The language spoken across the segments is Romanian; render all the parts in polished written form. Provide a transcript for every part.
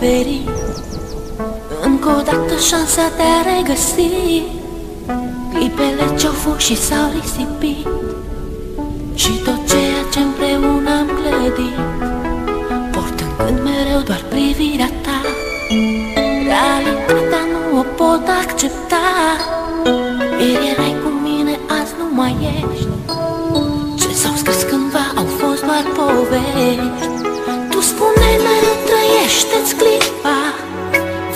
oferi încă o dată șansa de a regăsi clipele ce-au fost și s-au risipit, și tot ceea ce împreună am clădit, portând când mereu doar privirea ta. Realitatea nu o pot accepta. Ieri erai cu mine, azi nu mai ești. Ce s-au scris cândva au fost doar povești. Tu spuneai mereu trăiește-ți clipa,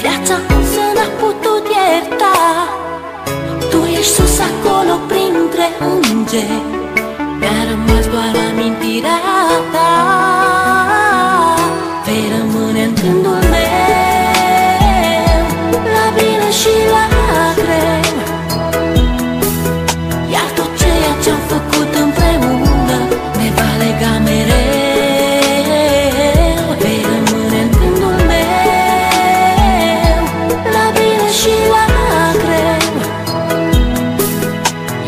viața însă n-a putut ierta. Tu ești sus acolo printre îngeri, mi-a rămas doar amintirea ta. Vei rămâne în gândul meu, la bine și la greu. Iar tot ceea ce-am făcut împreună ne va lega mereu. Vei rămâne în gândul meu, la bine și la greu.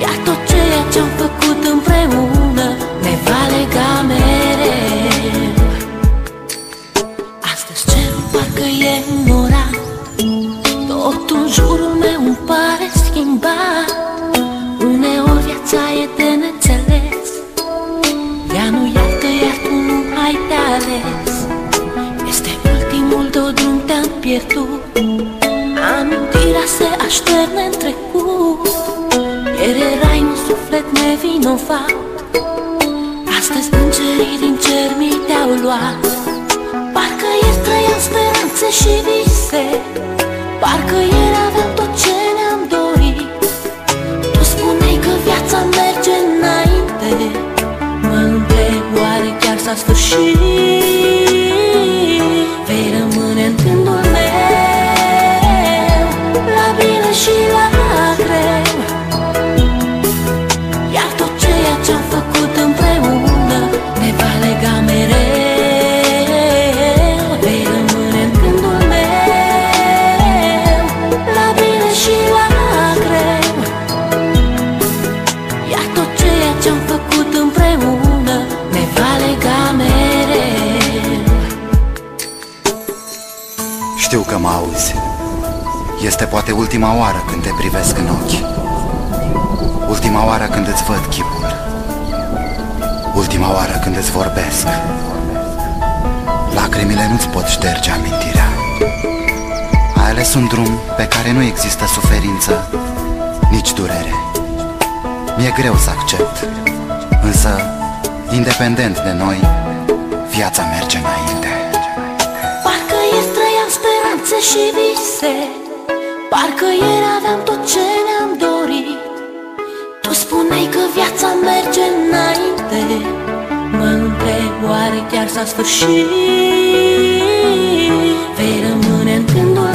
Iar tot ceea ce-am făcut împreună ne va lega mereu. Astăzi cerul parcă e înorat, totul în jurul meu îmi pare schimbat. Uneori viața e de neînțeles, ea nu iartă, iar tu nu ai de ales. Este ultimul tău drum, te-am pierdut, amintirea se așterne în trecut. Ieri erai un suflet nevinovat, astăzi îngerii din cer mi te-au luat. Parcă ieri trăiam speranțe și vise, parcă ieri aveam tot ce ne-am dorit. Tu spuneai că viața merge înainte, mă întreb oare chiar s-a sfârșit. Vei rămâne în gândul meu, la bine și la greu. Iar tot ceea ce-am făcut împreună ne va lega mereu. Vei rămâne în gândul meu, la bine și la greu. Iar tot ceea ce-am făcut împreună ne va lega mereu. Știu că mă auzi. Este poate ultima oară când te privesc în ochi, ultima oară când îți văd chipul, ultima oară când îți vorbesc. Lacrimile nu-ți pot șterge amintirea. Ai ales un drum pe care nu există suferință, nici durere. Mi-e greu să accept, însă, independent de noi, viața merge înainte. Parcă ieri trăiam speranțe și vise, parcă ieri aveam tot ce ne-am dorit. Tu spuneai că viața merge înainte, mă întreb oare chiar s-a sfârșit. Vei rămâne în gândul